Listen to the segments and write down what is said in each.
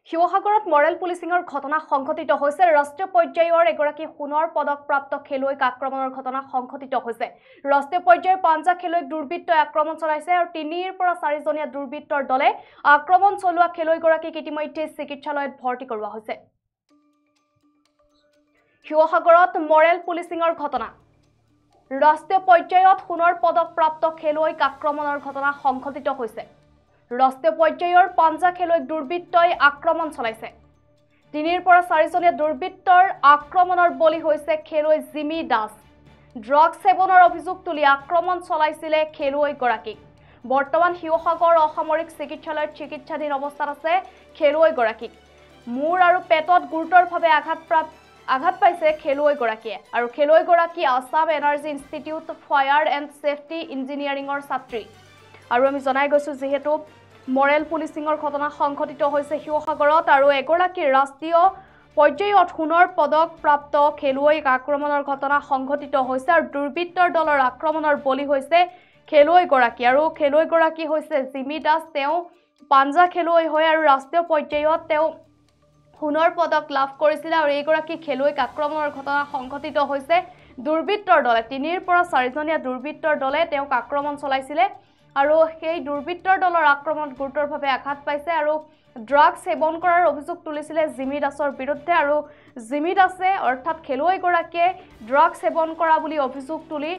শিৱসাগৰত মৰেল পুলিচিঙৰ ঘটনা সংঘটিত হৈছে। ৰাষ্ট্ৰীয় পৰ্যায়ৰ এগৰাকী সোণৰ পদকপ্ৰাপ্ত খেলুৱৈক আক্ৰমণৰ ঘটনা সংঘটিত হৈছে। ৰাষ্ট্ৰীয় পৰ্যায়ৰ পাঞ্জা খেলুৱৈক দুৰ্বৃত্তই আক্ৰমণ চলাইছে আৰু 3 পৰা 4 জনীয়া দুৰ্বৃত্তৰ দলে আক্ৰমণ চলোৱা খেলুৱৈগৰাকীক ইতিমধ্যে চিকিৎসালয়ত ভৰ্তি কৰোৱা হৈছে। শিৱসাগৰত মৰেল পুলিচিঙৰ ঘটনা। ৰাষ্ট্ৰীয় পৰ্যায়ত সোণৰ পদকপ্ৰাপ্ত খেলুৱৈক আক্ৰমণৰ ঘটনা সংঘটিত হৈছে। ৰাষ্ট্ৰীয় পৰ্যায়ৰ পাঞ্জা খেলুৱৈক দুৰ্বৃত্তই আক্ৰমণ চলাইছে। 3 পৰা 4 জনীয়া দুৰ্বৃত্তৰ আক্ৰমণৰ বলি হৈছে খেলুৱৈ জিমি দাস। ড্ৰাগ সেৱনৰ অভিযোগ তুলি আক্ৰমণ চলাইছিলে খেলুৱৈগৰাকীক। বৰ্তমান শিৱসাগৰ অসামৰিক চিকিৎসালয়ত চিকিৎসাধীন অৱস্থাত আছে খেলুৱৈগৰাকীক। মূৰ আৰু পেটত গুৰুতৰভাৱে আঘাত পাইছে খেলুৱৈগৰাকীয়ে আৰু খেলুৱৈগৰাকী Assam energy institute fire and safety ইঞ্জিনিয়াৰিঙৰ ছাত্ৰী। আৰু আমি জনাই গৈছো যেহেতু মৰেল পুলিচিঙৰ ঘটনা সংঘটিত হৈছে শিৱসাগৰত আৰু এগৰাকী ৰাষ্ট্ৰীয় পৰ্যায়ত সোণৰ পদকপ্ৰাপ্ত খেলুৱৈক আক্ৰমণৰ ঘটনা সংঘটিত হৈছে আৰু দুৰ্বৃত্তৰ দলৰ আক্ৰমণৰ বলি হৈছে খেলুৱৈগৰাকী আৰু খেলুৱৈগৰাকী হৈছে জিমি দাস। তেওঁ পাঞ্জা খেলুৱৈ হয় আৰু ৰাষ্ট্ৰীয় পৰ্যায়ত তেওঁ সোণৰ পদক লাভ কৰিছিল আৰু এইগৰাকী খেলুৱৈক আক্ৰমণৰ ঘটনা সংঘটিত হৈছে দুৰ্বৃত্তৰ দলে। 3 পৰা 4 জনীয়া দুৰ্বৃত্তৰ দলে তেওঁক আক্ৰমণ চলাইছিলে আৰু সেই দুৰ্বৃত্তৰ দলৰ আক্ৰমণত গুৰুতৰভাৱে আঘাত পাইছে আৰু ড্ৰাগ সেৱন কৰাৰ অভিযোগ তুলিছিলে জিমি দাসৰ বিৰুদ্ধে আৰু জিমি দাসে অৰ্থাৎ খেলুৱৈগৰাকীয়ে ড্ৰাগ সেৱন কৰা বুলি অভিযোগ তুলি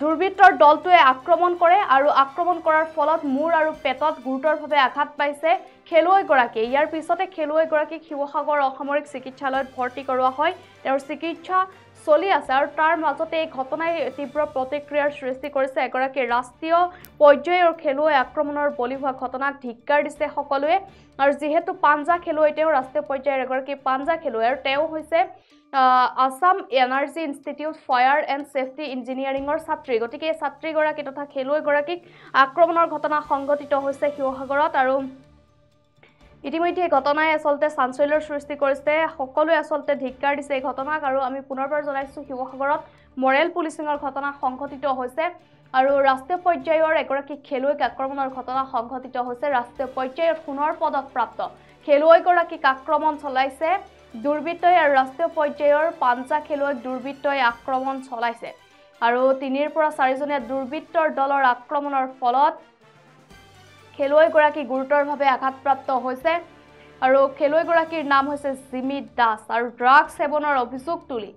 দুৰ্বৃত্তৰ দলটোৱে আক্ৰমণ কৰে আৰু আক্ৰমণ কৰাৰ ফলত মূৰ আৰু পেটত গুৰুতৰভাৱে আঘাত পাইছে খেলুৱৈগৰাকীয়ে। ইয়াৰ পিছতে খেলুৱৈগৰাকীক শিৱসাগৰ অসামৰিক চিকিৎসালয়ত ভৰ্তি কৰোৱা হয়। তেওঁৰ চিকিৎসা চলি আছে আৰু তাৰ মাজতে এই ঘটনাই তীব্ৰ প্ৰতিক্ৰিয়াৰ সৃষ্টি কৰিছে। এগৰাকী ৰাষ্ট্ৰীয় পৰ্যায়ৰ খেলুৱৈ আক্ৰমণৰ বলি হোৱা ঘটনাক ধিক্কাৰ দিছে সকলোৱে আৰু যিহেতু পাঞ্জা খেলুৱৈ তেওঁ ৰাষ্ট্ৰীয় পৰ্যায়ৰ এগৰাকী পাঞ্জা খেলুৱৈ আৰু তেওঁ হৈছে Assam energy institute fire and safety ইঞ্জিনিয়াৰিঙৰ ছাত্ৰী। গতিকে এই ছাত্ৰীগৰাকী তথা খেলুৱৈগৰাকীক আক্ৰমণৰ ঘটনা সংঘটিত হৈছে শিৱসাগৰত আৰু ইতিমধ্যে এই ঘটনাই আচলতে চাঞ্চল্যৰ সৃষ্টি কৰিছে। সকলোৱে আচলতে ধিক্কাৰ দিছে এই ঘটনাক আৰু আমি পুনৰবাৰ জনাইছোঁ শিৱসাগৰত মৰেল পুলিচিঙৰ ঘটনা সংঘটিত হৈছে আৰু ৰাষ্ট্ৰীয় পৰ্যায়ৰ এগৰাকী খেলুৱৈক আক্ৰমণৰ ঘটনা সংঘটিত হৈছে। ৰাষ্ট্ৰীয় পৰ্যায়ত সোণৰ পদকপ্ৰাপ্ত খেলুৱৈগৰাকীক আক্ৰমণ চলাইছে দুৰ্বৃত্তই আৰু ৰাষ্ট্ৰীয় পৰ্যায়ৰ পাঞ্জা খেলুৱৈক দুৰ্বৃত্তই আক্ৰমণ চলাইছে আৰু 3 পৰা 4 জনীয়া দুৰ্বৃত্তৰ দলৰ আক্ৰমণৰ ফলত খেলুৱৈগৰাকী গুৰুতৰভাৱে আঘাতপ্ৰাপ্ত হৈছে আৰু খেলুৱৈগৰাকীৰ নাম হৈছে জিমি দাস আৰু ড্ৰাগ সেৱনৰ অভিযোগ তুলি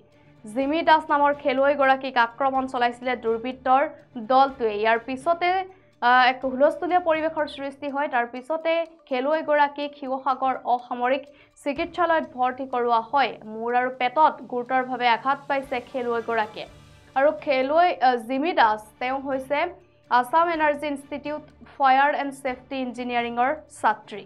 জিমি দাস নামৰ খেলুৱৈগৰাকীক আক্ৰমণ চলাইছিলে দুৰ্বৃত্তৰ দলটোৱে। ইয়াৰ পিছতে এক হুলস্থুলীয়া পৰিৱেশৰ সৃষ্টি হয়। তাৰ পিছতে খেলুৱৈগৰাকীক শিৱসাগৰ অসামৰিক চিকিৎসালয়ত ভৰ্তি কৰোৱা হয়। মূৰ আৰু পেটত গুৰুতৰভাৱে আঘাত পাইছে খেলুৱৈগৰাকীয়ে আৰু খেলুৱৈ জিমি দাস তেওঁ হৈছে Assam energy institute fire and safety ইঞ্জিনিয়াৰিঙৰ ছাত্ৰী।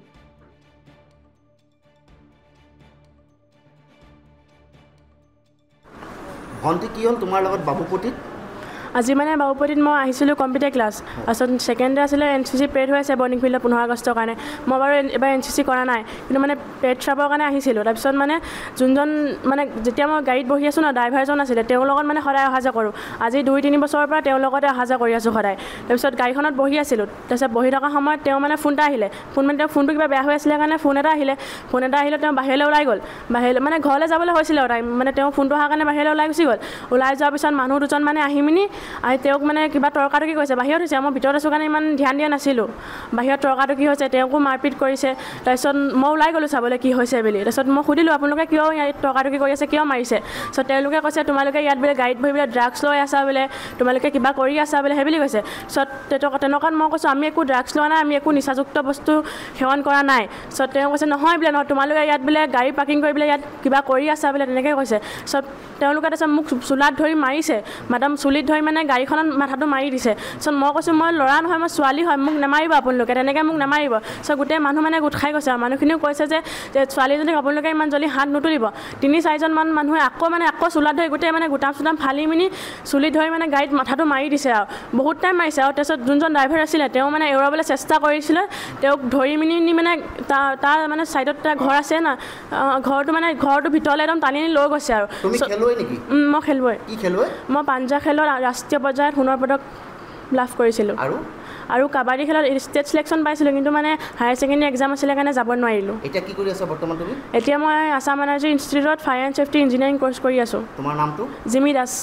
ভণ্টি কি হ'ল তোমাৰ লগত বাবুপতিত? আজি মানে বাবুপতিত মই আহিছিলোঁ কম্পিউটাৰ ক্লাছ। তাৰপিছত ছেকেণ্ড ডে আছিলে NCC পেড হৈ আছে বৰ্ণিং ফিল্ডত 15 আগষ্টৰ কাৰণে। মই বাৰু এবাৰ NCC কৰা নাই কিন্তু মানে পেড চাবৰ কাৰণে আহিছিলোঁ। তাৰপিছত মানে যোনজন মানে যেতিয়া মই গাড়ীত বহি আছোঁ ন ড্ৰাইভাৰজন আছিলে তেওঁৰ লগত মানে সদায় অহা যোৱা কৰোঁ। আজি 2-3 বছৰৰ পৰা তেওঁৰ লগতে অহা যোৱা কৰি আছোঁ সদায়। তাৰপিছত গাড়ীখনত বহি আছিলোঁ। তাৰপিছত বহি থকা সময়ত তেওঁ মানে ফোন এটা আহিলে। তেওঁৰ ফোনটো কিবা বেয়া হৈ আছিলে কাৰণে ফোন এটা আহিলে তেওঁ বাহিৰলৈ ওলাই গ'ল। মানে ঘৰলৈ যাবলৈ হৈছিলে টাইম মানে তেওঁ ফোনটো অহাৰ কাৰণে বাহিৰলৈ ওলাই গুচি গ'ল। ওলাই যোৱাৰ পিছত মানুহ দুজন মানে আহি তেওঁক মানে কিবা তৰ্কাতৰ্কি কৰিছে। বাহিৰত হৈছে মই ভিতৰত আছোঁ কাৰণে ইমান ধ্যান দিয়া নাছিলোঁ। বাহিৰত তৰ্কাতৰ্কি হৈছে তেওঁকো মাৰপিট কৰিছে। তাৰপিছত মই ওলাই গ'লোঁ চাবলৈ কি হৈছে বুলি। তাৰপিছত মই সুধিলোঁ আপোনালোকে কিয় ইয়াত তৰ্কাতৰ্কি কৰি আছে কিয় মাৰিছে? তাৰপিছত তেওঁলোকে কৈছে তোমালোকে ইয়াত বোলে গাড়ীত বহি বোলে ড্ৰাগছ লৈ আছা বোলে তোমালোকে কিবা কৰি আছা বোলে সেই বুলি কৈছে। তাৰপিছত তেনেকুৱাত মই কৈছোঁ আমি একো ড্ৰাগছ লোৱা নাই আমি একো নিচাযুক্ত বস্তু সেৱন কৰা নাই। তাৰপিছত তেওঁ কৈছে নহয় বোলে নহয় তোমালোকে ইয়াত বোলে গাড়ী পাৰ্কিং কৰি বোলে ইয়াত কিবা কৰি আছা বোলে তেনেকৈ কৈছে। তাৰপিছত তেওঁলোকে তাৰপিছত মোক চোলাত ধৰি মাৰিছে। মাডাম চুলিত ধৰি মানে গাড়ীখনত মাথাটো মাৰি দিছে। তাৰপিছত মই কৈছোঁ মই ল'ৰা নহয় মই ছোৱালী হয় মোক নামাৰিব আপোনালোকে তেনেকৈ মোক নামাৰিব। তাৰপিছত গোটেই মানুহ মানে গোট খাই গৈছে আৰু মানুহখিনিও কৈছে যে ছোৱালীজনীক আপোনালোকে ইমান জল্দি হাত নুতুলিব। 3-4জন মানুহে আকৌ চোলাত ধৰি গোটেই মানে গোটাম চোটাম ফালি চুলিত ধৰি মানে গাড়ীত মাথাটো মাৰি দিছে আৰু বহুত টাইম মাৰিছে। আৰু তাৰপিছত যোনজন ড্ৰাইভাৰ আছিলে তেওঁ মানে এৰুৱাবলৈ চেষ্টা কৰিছিলে। তেওঁক ধৰি মানে তাৰ মানে ছাইডত এটা ঘৰ আছে না ঘৰটো ভিতৰলৈ একদম টানি লৈ গৈছে আৰু। মই খেলুৱৈ। মই পাঞ্জা খেলত ৰাষ্ট্ৰীয় পৰ্যায়ত সোণৰ পদক লাভ কৰিছিলোঁ আৰু কাবাডী খেলত ষ্টেট চিলেকশ্যন পাইছিলোঁ, কিন্তু মানে হায়াৰ ছেকেণ্ডেৰী এক্সাম আছিলে কাৰণে যাব নোৱাৰিলোঁ। এতিয়া কি কৰি আছা বৰ্তমান তুমি? এতিয়া মই আছাম এনাৰ্জি ইনষ্টিটিউটত fire and safety engineering course কৰি আছোঁ। তোমাৰ নামটো? জিমি দাস।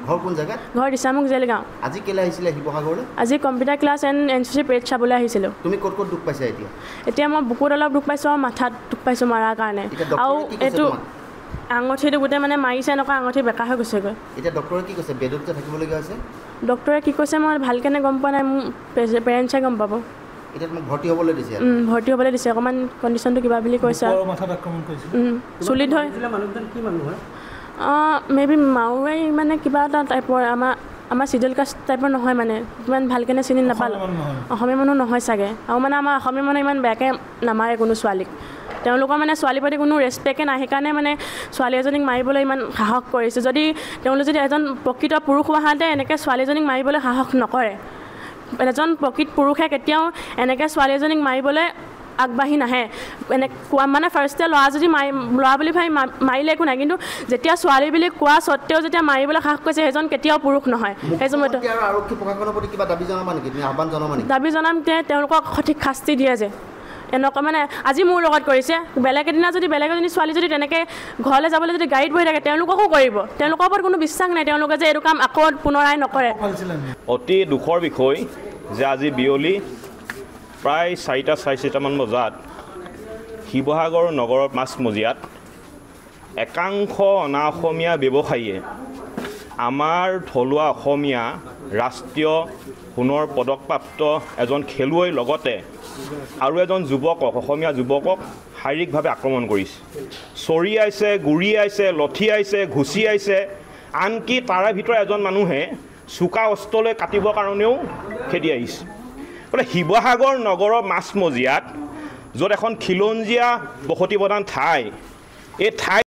ঘৰ কোন জেগাত? ঘৰ দিছামুখ জেলগাঁও। আজি কেলৈ আহিছিলে শিৱসাগৰলৈ? আজি computer class and NCC parade চাবলৈ আহিছিলোঁ। তুমি ক'ত ক'ত দুখ পাইছা এতিয়া? এতিয়া মই বুকুত অলপ দুখ পাইছোঁ আৰু মাথাত দুখ পাইছোঁ মৰাৰ কাৰণে। আৰু এইটো আঙুঠিটো গোটেই মানে মাৰিছে, এনেকুৱা আঙুঠি বেকা হৈ গৈছেগৈ। এতিয়া ডক্টৰে কি কৈছে? বেডত যে থাকিবলগীয়া হৈছে? ডক্টৰে কি কৈছে মই ভালকৈ গম পোৱা নাই, মোৰ পেৰেণ্টছে গম পাব। এতিয়া তোমাক ভৰ্তি হ'বলৈ দিছে? ভৰ্তি হ'বলৈ দিছে, অকণমান কণ্ডিশ্যনটো কিবা বুলি কৈছে। চুলিত হয় মেবি মাওৱাৰী মানে কিবা এটা টাইপৰ, আমাৰ চিডুল কাষ্ট টাইপৰ নহয়, মানে ইমান ভালকৈ চিনি নাপালোঁ। অসমীয়া মানুহ নহয় চাগে, আৰু মানে আমাৰ অসমীয়া মানুহ ইমান বেয়াকৈ নামাৰে কোনো ছোৱালীক। তেওঁলোকৰ মানে ছোৱালীৰ প্ৰতি কোনো ৰেচপেক্টে নাই, সেইকাৰণে মানে ছোৱালী এজনীক মাৰিবলৈ ইমান সাহস কৰিছে। যদি তেওঁলোক যদি এজন প্ৰকৃত পুৰুষ হোৱাহেঁতে এনেকৈ ছোৱালী এজনীক মাৰিবলৈ সাহস নকৰে। এজন প্ৰকৃত পুৰুষে কেতিয়াও এনেকৈ ছোৱালী এজনীক মাৰিবলৈ আগবাঢ়ি নাহে। কোৱা মানে ফাৰ্ষ্টে ল'ৰা বুলি ভাবি মাৰিলে একো নাই, কিন্তু যেতিয়া ছোৱালী বুলি কোৱা স্বত্তেও যেতিয়া মাৰিবলৈ সাহস কৰিছে, সেইজন কেতিয়াও পুৰুষ নহয়। আৰক্ষী প্ৰশাসনৰ প্ৰতি কিবা দাবী জনাবা নেকি? আহ্বান জনাবা নেকি? দাবী জনাম যে তেওঁলোকক সঠিক শাস্তি দিয়ে, যে এনেকুৱা মানে আজি মোৰ লগত কৰিছে, বেলেগ এদিনা যদি বেলেগ এজনী ছোৱালী যদি তেনেকৈ ঘৰলৈ যাবলৈ যদি গাড়ীত বহি থাকে, তেওঁলোককো কৰিব। তেওঁলোকৰ ওপৰত কোনো বিশ্বাস নাই, তেওঁলোকে যে এইটো কাম আকৌ পুনৰাই নকৰে। অতি দুখৰ বিষয় যে আজি বিয়লি প্ৰায় 4:30 বজাত শিৱসাগৰ নগৰৰ মাজমজিয়াত একাংশ অনা অসমীয়া ব্যৱসায়ীয়ে আমাৰ থলুৱা অসমীয়া ৰাষ্ট্ৰীয় সোণৰ পদকপ্ৰাপ্ত এজন খেলুৱৈৰ লগতে আৰু এজন যুৱকক, অসমীয়া যুৱকক শাৰীৰিকভাৱে আক্ৰমণ কৰিছে। চৰিয়াইছে, গুৰিয়াইছে, লঠিয়াইছে, ঘুচিয়াইছে, আনকি তাৰে ভিতৰত এজন মানুহে চোকা অস্ত্ৰলৈ কাটিবৰ কাৰণেও খেদি আহিছে। গতিকে শিৱসাগৰ নগৰৰ মাজমজিয়াত য'ত এখন খিলঞ্জীয়া বসতি প্ৰধান ঠাই, এই ঠাই